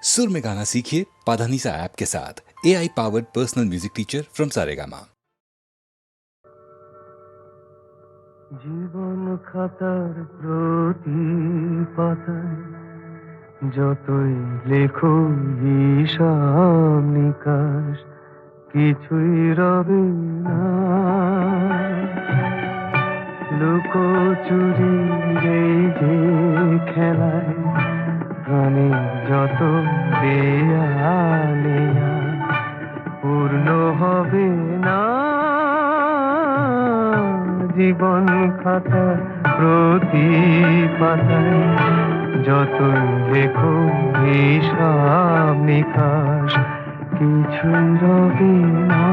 सुर में गाना सीखिए पाधानीसा ऐप के साथ। AI powered personal music teacher from Saregama. জীবন খাতার প্রতি পাতায় যতই লেখো হিসাব নিকাশ কিছুই রবে না। লুকোচুরি এই যে খেলায় প্রাণে যত দেয়ালে পূর্ণ হবে না। জীবন খাতা প্রতি পাতায় যতই লেখো হিসাব নিকাশ কিছুই রবে না।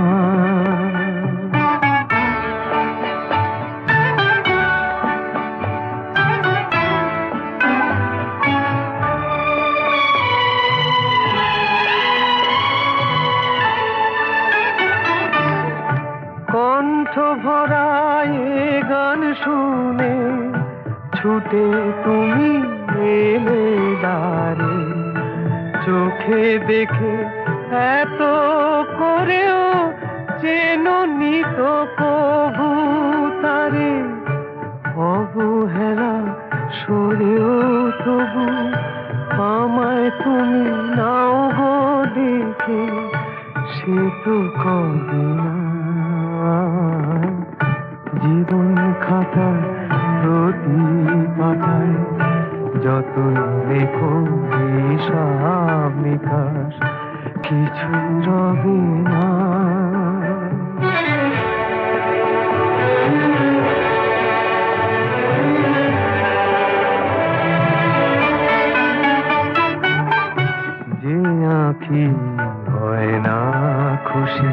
কণ্ঠ ভরায় গান শুনে ছুটে তুমি এলে দ্বারে, চোখে দেখে এত করেও চেননি তো কবু তারে। অবহেলা সরেও তবু আমায় তুমি নাও গো দেখে, সে তো কবে না। জীবন খাতা প্রতি পাতায় যতই লেখো হিসাব নিকাশ কিছু রবে না। যে আঁখি হয় না খুশি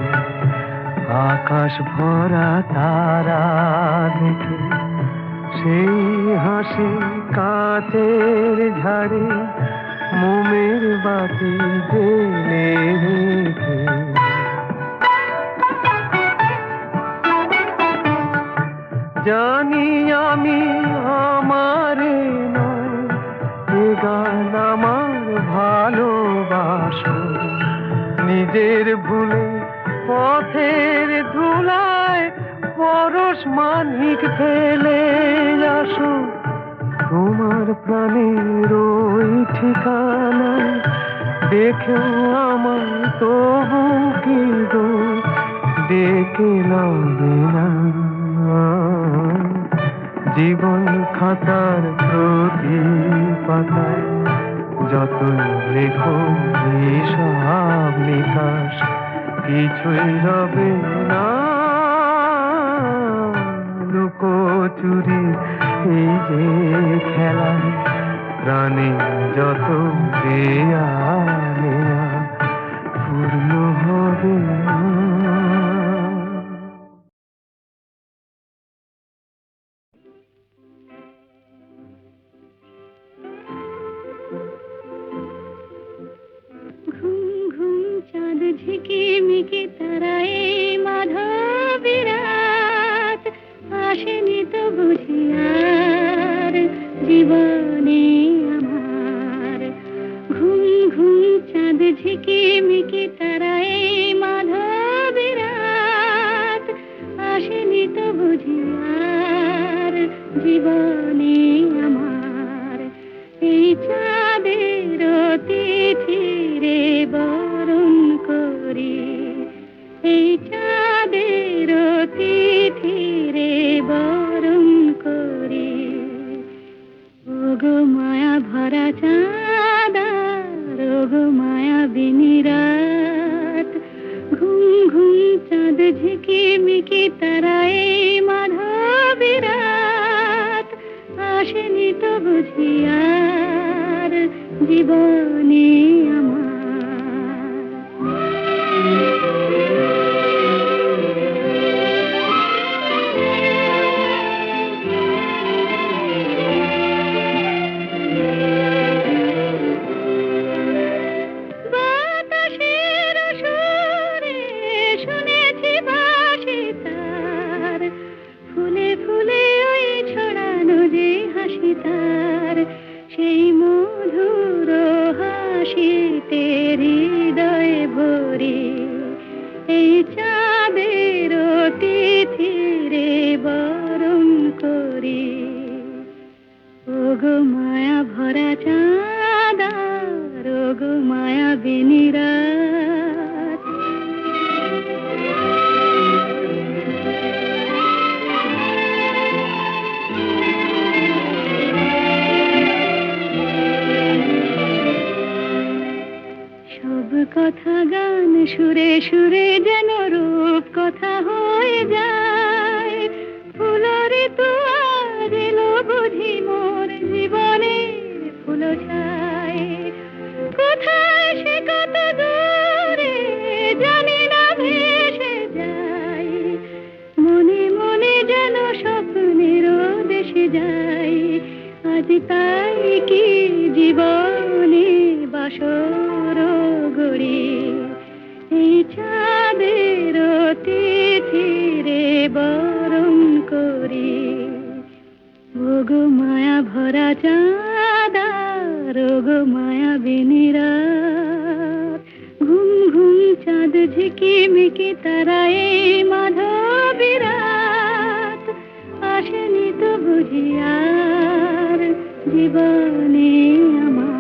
আকাশ ভরা তারা দেখে, সেই হাসি কাচের ঝাড়ে মোমের বাতি জেলে রেখে। জানি আমি আমারে নয় এ গান আমার ভালোবাসো, নিজের ভুলে পথের ধুলায় পরশ মানিক ফেলে আসো। তোমার প্রাণের ওই ঠিকানায় দেখেও আমার তবু কি গো ডেকে লবে না। জীবন খাতার প্রতি পাতায় যতই লেখো হিসাব নিকাশ কিছুই রবে না। লুকোচুরি এই যে খেলায় প্রাণে যত দেয়ালে পূর্ণ হবে না। চাঁদ ঝিকিমিকি তারায় মাধবী রাত আসেনি তো বুঝি আর জীবনে আমার। ঘুম ঘুম চাঁদ ঝিকিমিকি তারায় মাধবী রাত আসেনি তো বুঝি আর জীবনে আমার। এই চাঁদের তিথি রে বরণ করি, এই চাঁদের তিথি রে বরণ করি। ওগো মায়া ভরা চাঁদার ওগো মায়া বিনি রাত, ঘুম ঘুম চাঁদ ঝিকিমিকি তারায় মাধবী রাত আসেনি তো বুঝি আর জীবনে আমার। বাতাসের সুরে শুনেছি বাঁশি তার, ফুলে ফুলে ওই ছড়ানো যে হাসি তার, সেই মধুর হাসি হাসিতে হৃদয় ভরি, এই চাঁদের তিথিরে বরণ করি। ওগো মায়া ভরা চাঁদা, ওগো মায়া বিনিরাত, সব কথা গান সুরে সুরে যেন রূপ কথা হয়ে যায়। ফুলরে তো আজ এলো বুঝি মোর জীবনের ফুল ছায়। কোথায় সে কত দূরে জানি না ভেসে যায়, মনে মনে যেন স্বপ্নের দেশে যাই। আজ তাই কি জীবনে বাসর গড়ি, এই চাঁদের তিথিরে বরণ করি। ওগো মায়া ভরা চাঁদা, ওগো মায়া বিনিরাত, ঘুম ঘুম চাঁদ ঝিকিমিকি তারা এই মাধবী রাত। আসেনি তো বুঝি আর জীবনে আমার।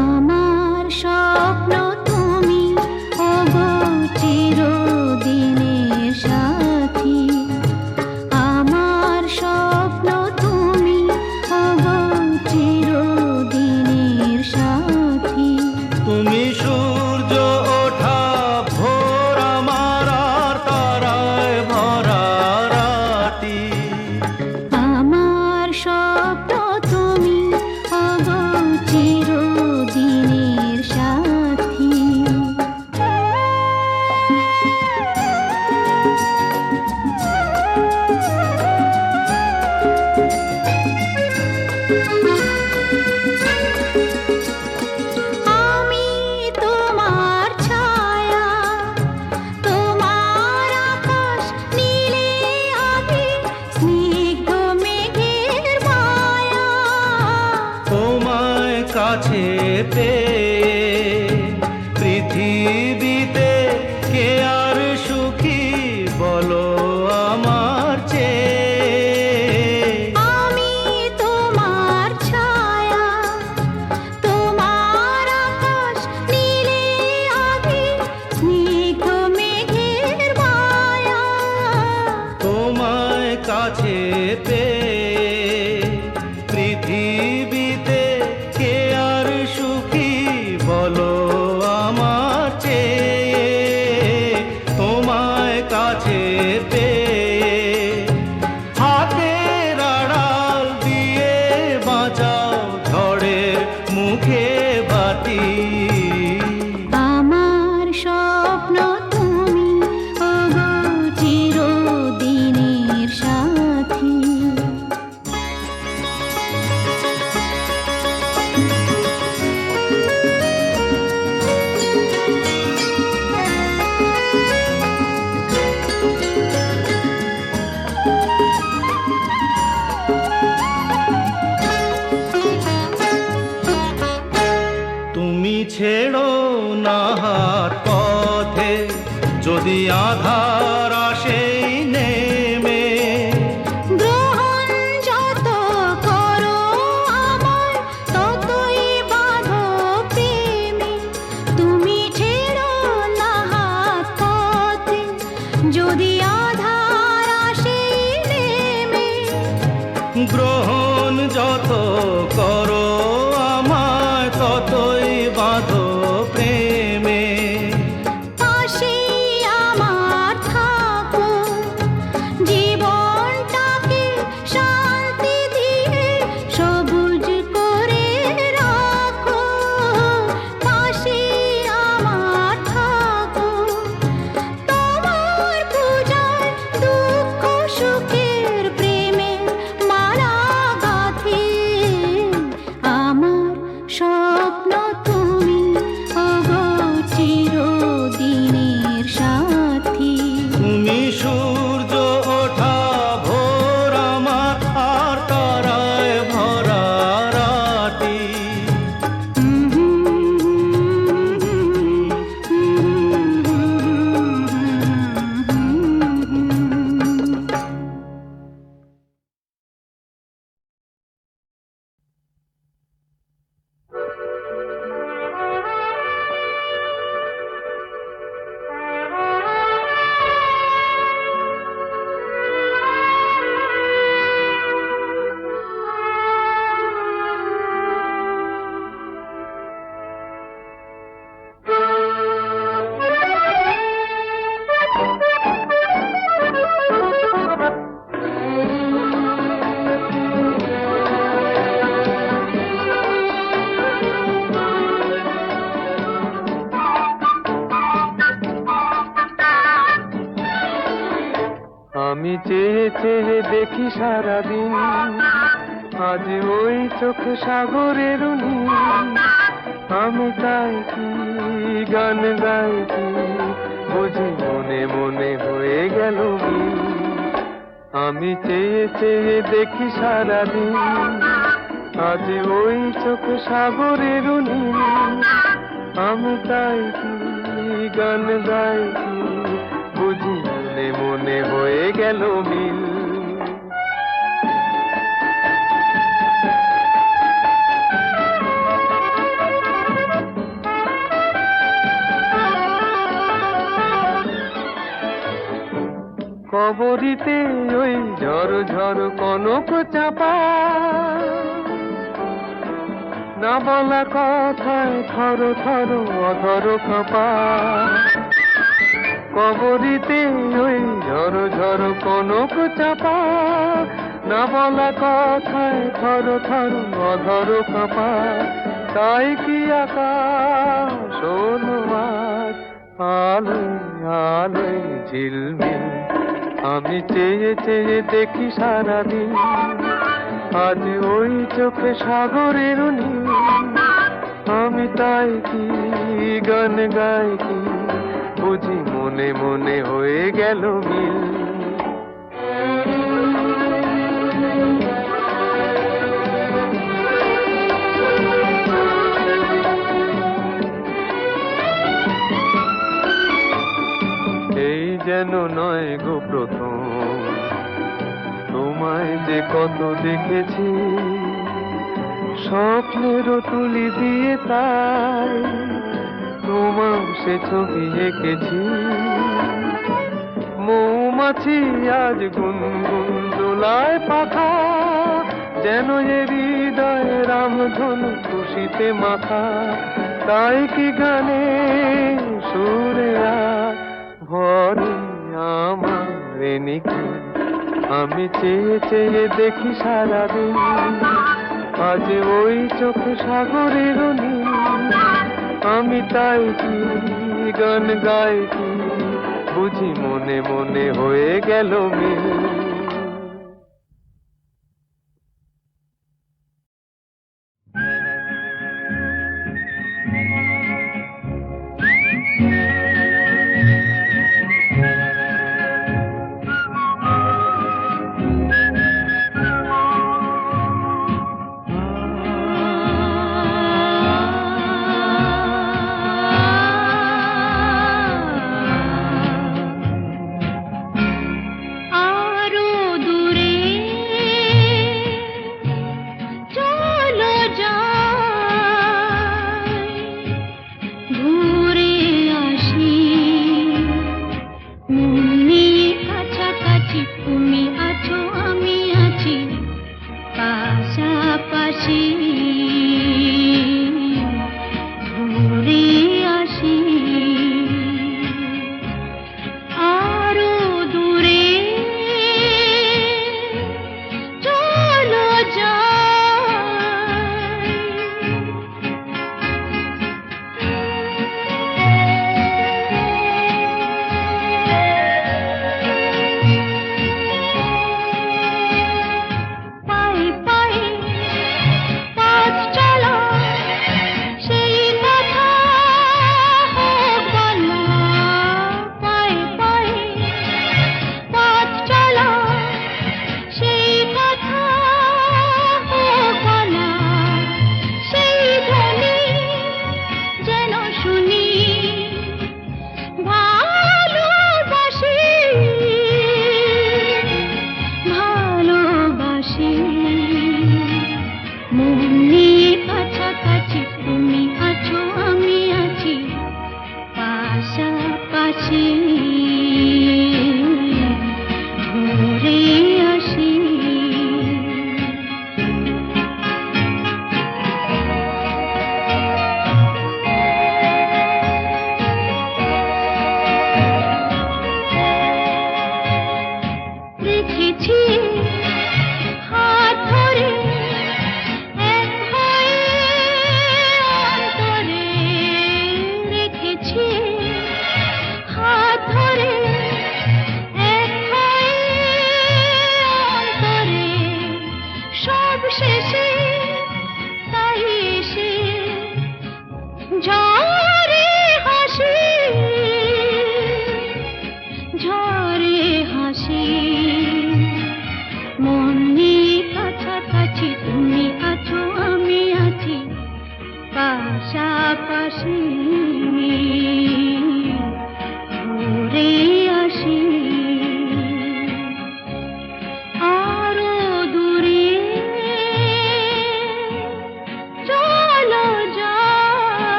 আমার স্বপ্ন তুমি, ওগো চিরদিনের সাথী। আমার স্বপ্ন তুমি, ওগো চিরদিনের সাথী। তুমি সূর্য ওঠা ভোর আমার আর তারায় ভরা রাতি। আমার স্বপ্ন তুমি, ওগো চিরদিনের সাথী। আমি তোমার ছায়া, তোমার আকাশ নীলে আমি স্নিগ্ধ মেঘের মায়া। তোমায় কাছে পেয়ে পৃথিবীতে কে আর সুখী বলো আমার চেয়ে। আমি তোমার ছায়া, তোমার আকাশ নীলে আমি স্নিগ্ধ মেঘের মায়া। তোমায় কাছে পেয়ে পৃথিবীতে কে আর সুখী বলো আমার চেয়ে। তোমায় কাছে পেয়ে হাতের আড়াল দিয়ে বাঁচাও ঝড়ের মুখে বাতি। আমার স্বপ্ন তুমি, ওগো চিরদিনের সাথী। তুমি ছেড়ো না হাত পথে যদি আধার আসে নেমে। গ্রহণ যত করো আমায় ততই বাঁধো প্রেমে। তুমি ছেড়ো না হাত পথে যদি আধার আসে নেমে। গ্রহণ যত করো আমায় ততই বাঁধো প্রেমে। পাশে আমার থাকো, জীবনটাকে শান্তি দিয়ে সবুজ করে রাখো। পাশে আমার থাকো, তোমার পূজায় দুঃখ সুখের প্রেমের মালা গাঁথি। চেয়ে চেয়ে দেখি সারাদিন, আজ ওই চোখে সাগরের নীল। আমি তাই কি গান গাই কি, বুঝি মনে মনে হয়ে গেল মিল। আমি চেয়ে চেয়ে দেখি সারাদিন, আজ ওই চোখে সাগরের নীল। আমি তাই কি গান গাই কি, বুঝি মনে মনে হয়ে গেল মিল। কবরিতে ওই ঝড় ঝড় কনক চাপা, না বলা কথায় থর থর অধর কাঁপা। কবরিতে ওই ঝড় ঝড় কনক চাপা, না বলা কথায় থর থর অধর কাঁপা। তাই কি আকাশ হলো আজ আলোয় আলোয় ঝিলমিল। আমি চেয়ে চেয়ে দেখি সারাদিন, আজ ওই চোখে সাগরের নীল। আমি তাই কি গান গাই কি, বুঝি মনে মনে হয়ে গেল মিল। এই যেন নয় গো প্রথম, তোমায় যে কত দেখেছি, স্বপ্নেরও তুলি দিয়ে তাই তোমার সে ছবি এঁকেছি। মৌমাছি আজ গুনগুন দোলায় পাখা, যেন এ হৃদয় রামধনু খুশিতে মাথা। তাই কি গানে সুরে ভরে আমার নিকি। আমি চেয়ে চেয়ে দেখি সারাদিন, আজ ওই চোখে সাগরের নীল। আমি তাই কি গান গাই কি, বুঝি মনে মনে হয়ে গেল মিল।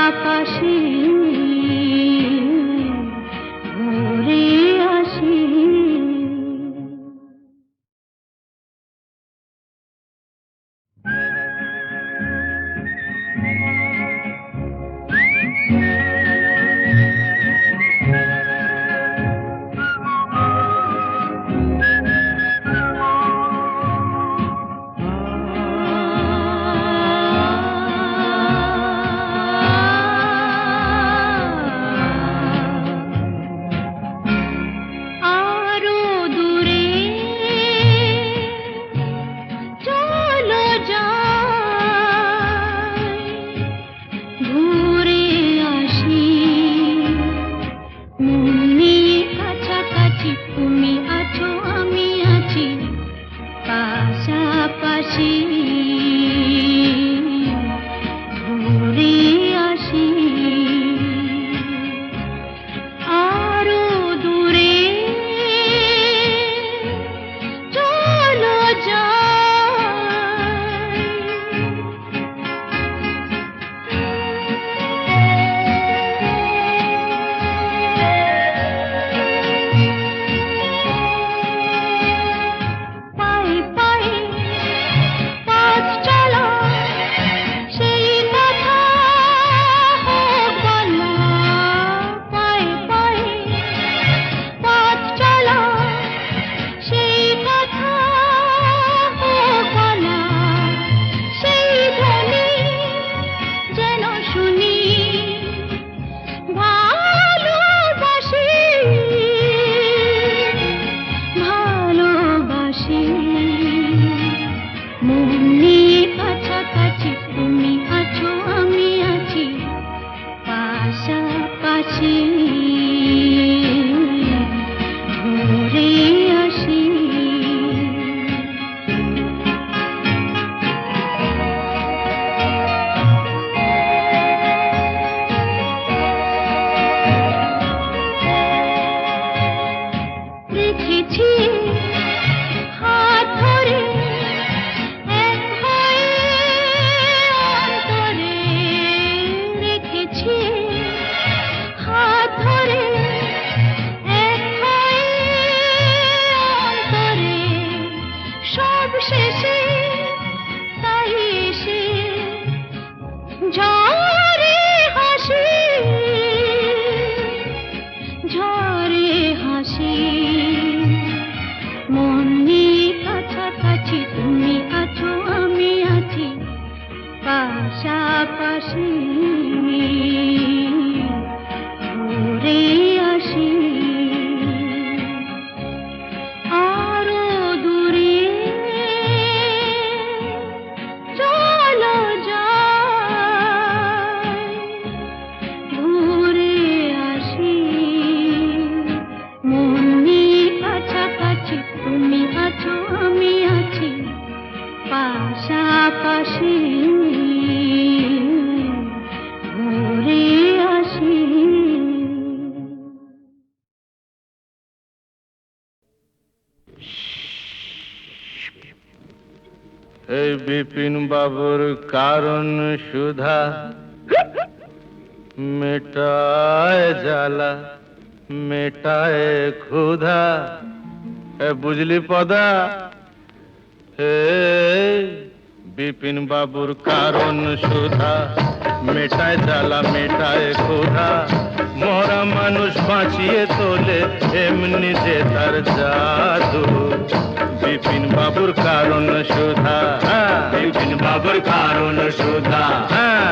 পাশাপাশি ঘুরে আসি। আরো দূরে চলো যাই, ঘুরে আসি। মন নিয়ে কাছাকাছি, তুমি আছো আমি আছি পাশাপাশি ঘুরে আসি। আরো দূরে চলো যাই। পায়ে পায়ে পথ চলা, সেই কথা হোক বলা। পায়ে পায়ে পথ চলা, সেই কথা হোক বলা। সেই ধ্বনি যেন শুনি, ভালোবাসি ভালোবাসি। মন নিয়ে কাছাকাছি, তুমি আছো আমি আছি পাশাপাশি ঘুরে আসি। দেখেছি হাত ধরে এক হয়ে অন্তরে, রেখেছি হাত ধরে এক হয়ে অন্তরে। সব শেষে তাই এসে ঝরে হাসি, ঝরে হাসি। মন নিয়ে কাছাকাছি, তুমি আছো আমি আছি পাশাপাশি ঘুরে আসি। আরো দূরে চলো যাই, ঘুরে আসি। মন নিয়ে কাছাকাছি, তুমি আছো আমি আছি পাশাপাশি ঘুরে আসি। এই বিপিন বাবুর কারণ সুধা, মেটায় জ্বালা মেটায় ক্ষুধা। বুঝলি পদা? হে বিপিন বাবুর কারণ সুধা, মেটায় জ্বালা মেটায় ক্ষুধা। মরা মানুষ বাঁচিয়ে তোলে এমনি যে তার জাদু। বিপিন বাবুর কারণ সুধা, বিপিন বাবুর কারণ সুধা,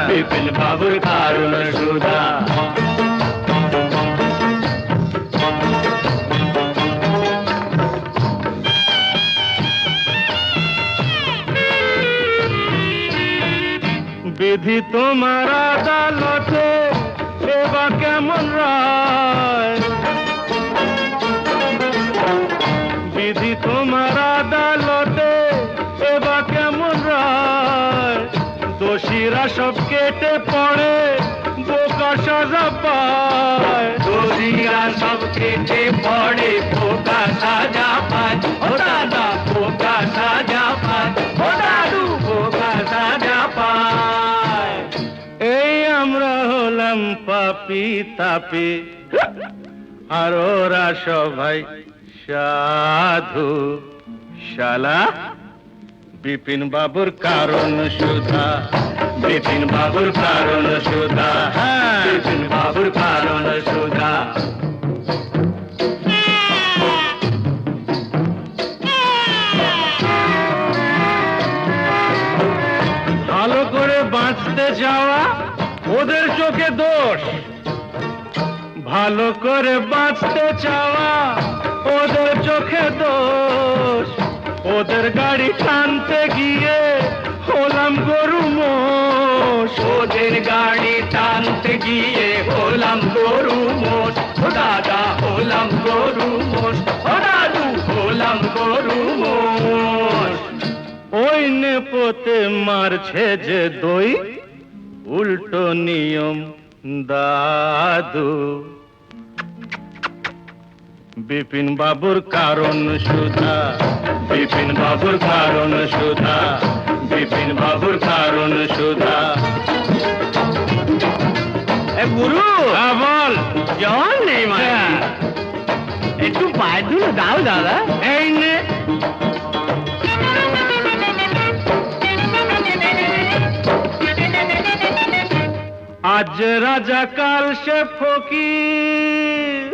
বিপিন বাবুর কারণ সুধা। বিধি তোমার আদালতে এবার কেমন রায়? বিধি তোমার আদালতে এবার কেমন রায়? দোষীরা সব কেটে পড়ে বোকা সাজা পায়। দোষীরা সব কেটে পড়ে বোকা সাজা পায়। ও দাদা বোকা সাজা পায়, ও দাদু বোকা সাজা পায়। এই আমরা হলাম পাপি তাপি, আর ওরা সবাই সাধু। শালা বিপিন বাবুর কারণ সুধা, বিপিন বাবুর কারণ সুধা, হ্যাঁ বিপিন বাবুর কারণ সুধা। ভালো করে বাঁচতে যাওয়া ওদের চোখে দোষ, ভালো করে বাঁচতে চাওয়া ওদের চোখে দোষ। ওদের গাড়ি টানতে গিয়ে হলাম গরু মোষ, ওদের গাড়ি টানতে গিয়ে হলাম গরু মোষ। ও দাদা হলাম গরু মোষ, ও দাদু হলাম গরু মোষ। ওই নেপোতে মারছে যে দই, উল্টো নিয়ম দাদু। বিপিন বাবুর কারণ সুধা, বিপিন বাবুর কারণ সুধা, বিপিন বাবুর কারণ সুধা। গুরু বল, জন নেই মানে একটু পায়ে ধুলো দাও দাদা। এই নে। আজ রাজা কাল সে ফকির,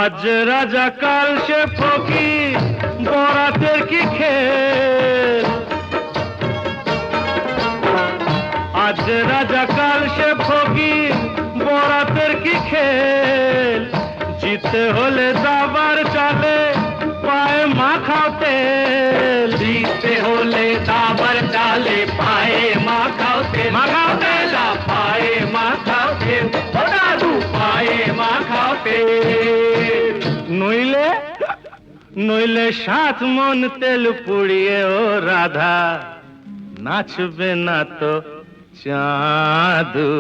আজ রাজা কাল সে ফকির, বরাতের কি খেল। আজ রাজা কাল সে ফকির, বরাতের কি খেল। জিতে হলে দাবার চালে, পায়ে মাখাও তেল। জিতে হলে দাবার চালে, পায়ে মাখাও তেল। মাখাও তেল, পায়ে মাখাও তেল। ও দাদু পায়ে মাখাও তেল। নইলে নইলে 7 মন তেল পুড়িয়ে ও রাধা, নাচবে না তো চাঁদু।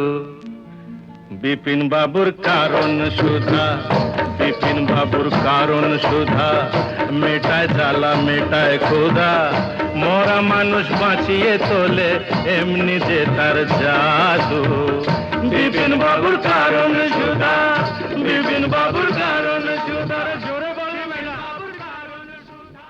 বিপিন বাবুর কারণ সুধা, বিপিন বাবুর কারণ সুধা। মেটায় জ্বালা মেটায় ক্ষুধা, মরা মানুষ বাঁচিয়ে তোলে এমনি যে তার জাদু। বিপিন বাবুর কারণ সুধা, বিপিন বাবুর কারণ সুধা। জোরে বলে মেলা বাবুর কারণ সুধা।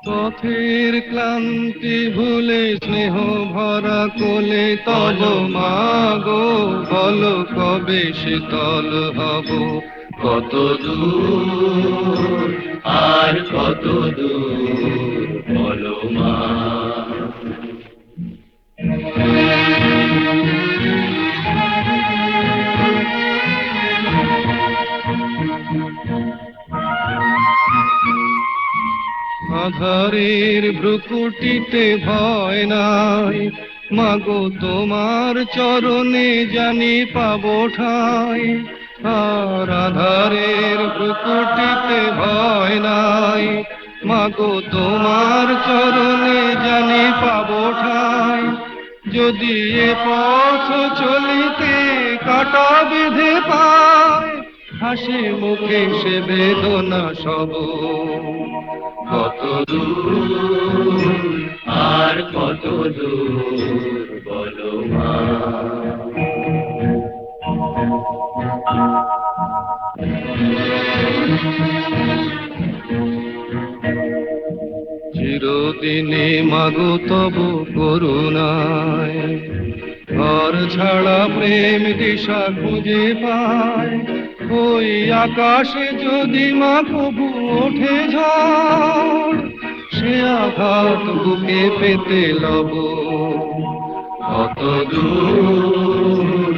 পথের ক্লান্তি ভুলে স্নেহ ভরা কোলে তব মাগো, বলো কবে শীতল হব। কত দূর আর কত দূর বলো মা। আধারের ভ্রুকুটিতে ভয় নাই, মাগো তোমার চরণে জানি পাবো ঠাই। আর আধারের ভ্রুকুটিতে ভয় নাই, মাগো তোমার চরণে জানি পাবো ঠাই। যদি এ পথ চলিতে কাটা বেঁধে পায়, হাসি মুখে সে বেদনা সব। কত দূর আর কত দূর বলো মা। চিরদিনে মাগো তব করুণায়, ঘর ছাড়া প্রেম দিশা খুঁজে পায়। ওই আকাশে যদি মা কবু ওঠে ঝড়, সে আঘাত বুকে পেতে লব। কত দূর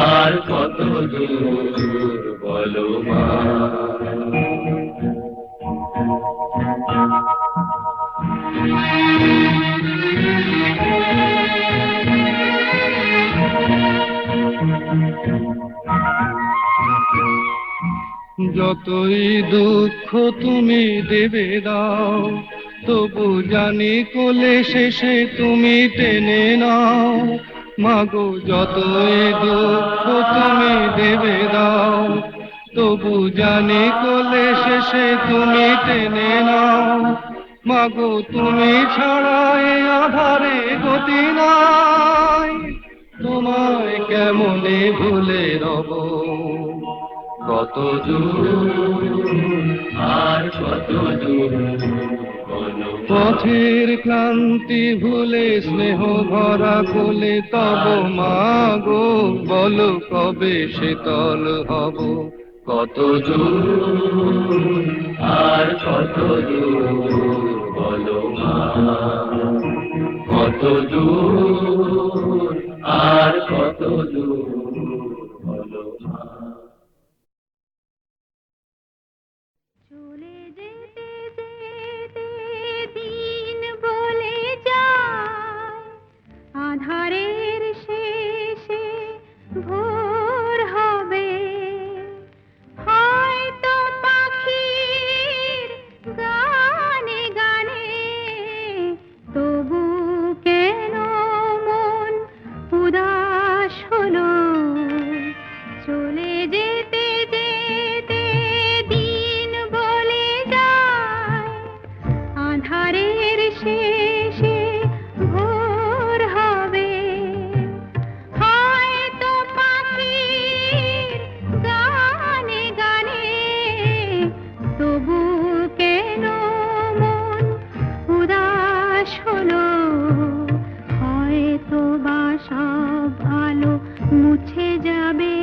আর কত দূর বলো মা। যতই দুঃখ তুমি দেবে দাও, তবু জানি কোলে শেষে তুমি টেনে নাও, মাগো যতই দুঃখ তুমি দেবে দাও। তবু জানি কোলে শেষে তুমি টেনে নাও, মাগো তুমি ছাড়া এ আধারে গতি নাই। তোমায় কেমনে ভুলে রব, কত দূর আর কত দূর, পথের ক্লান্তি ভুলে স্নেহ ভরা কোলে তব মাগো, বলো কবে শীতল হব, কত দূর আর কত দূর, বলো মা, কত দূর আর কত দূর, বলো মা। চলে যেতে যেতে দিন বলে যায়, আধারের শেষে ভোর হবে, হয়তো পাখির গানে গানে, তবু কেন মন উদাস হলো। চলে যেতে যেতে দিন বলে যায়, আধারের শেষে ভোর হবে, হয়তো পাখির গানে গানে, তবু কেন মন উদাস হলো। হয়তো বা সব আলো মুছে যাবে,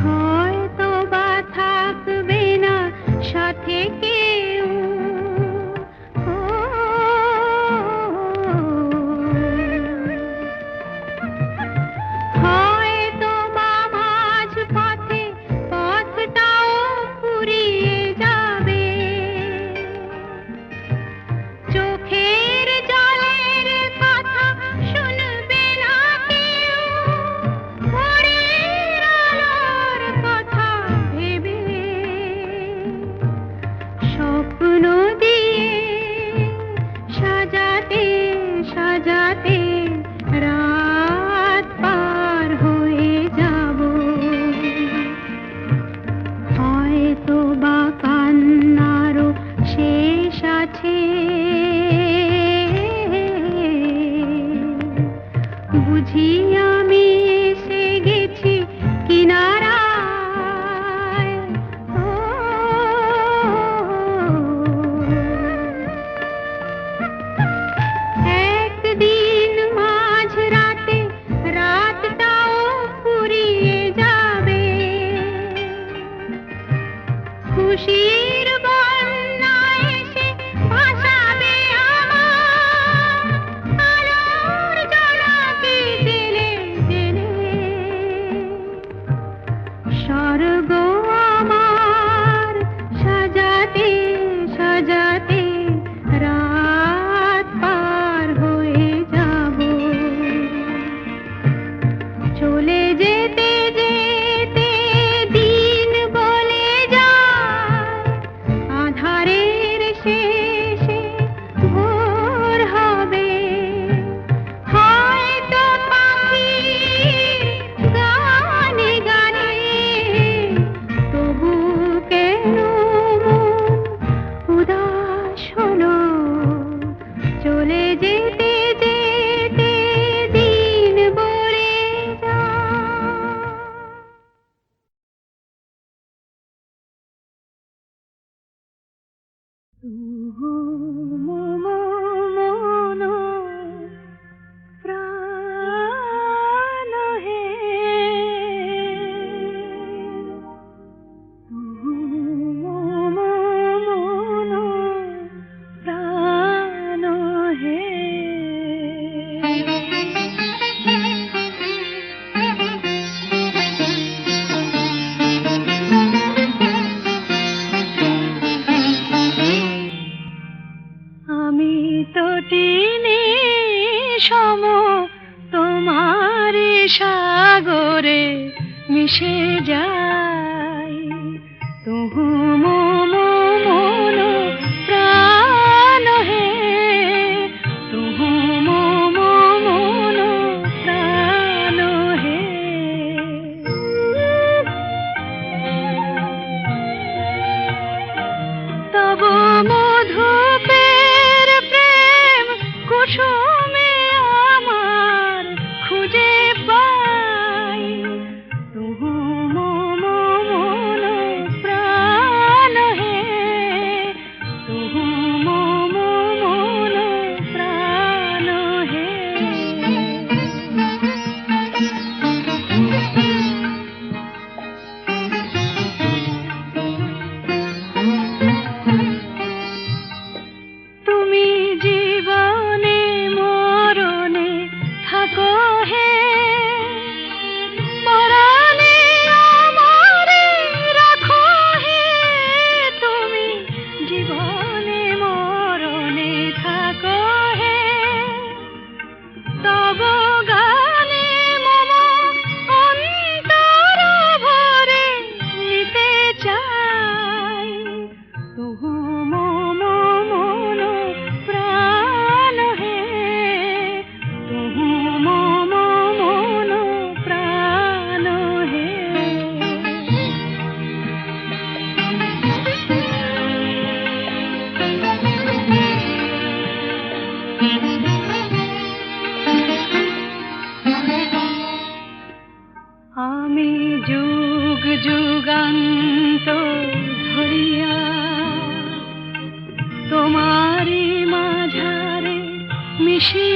হয়তো বা থাকবে না সাথে কেউ। হয়তো বা মাঝ পথে পথটাও ফুরিয়ে যাবে, চোখের জলের কথা শুনবে না কেউ, ভোরের আলোর কথা ভেবে স্বপ্ন দিয়ে সাজাতে সাজাতে রাত পার হয়ে যাব। হয়তো বা কান্নারও শেষ আছে, বুঝি আমি এসে গেছি কিনারায়। একদিন মাঝ রাতে রাতটাও ফুরিয়ে যাবে, খুশির বন্যা এসে ভাসাবে আমার, আলোর জোনাকি জেলে জেলে। স্বর্গ আমার সাজাতে সাজাতে রাত পার হয়ে যাব। চলে যেতে যেতে দিন বলে যায়, আধারের শেষে ভোর হবে, হয়তো পাখির গানে গানে, তবু কেন মন উদাস হলো। চলে যেতে যেতে দিন বলে যায়। মন প্রাণ হে, মন প্রাণ হে। আমি তো টিনে সম তোমার সাগরে মিশে যাই, তবু এসে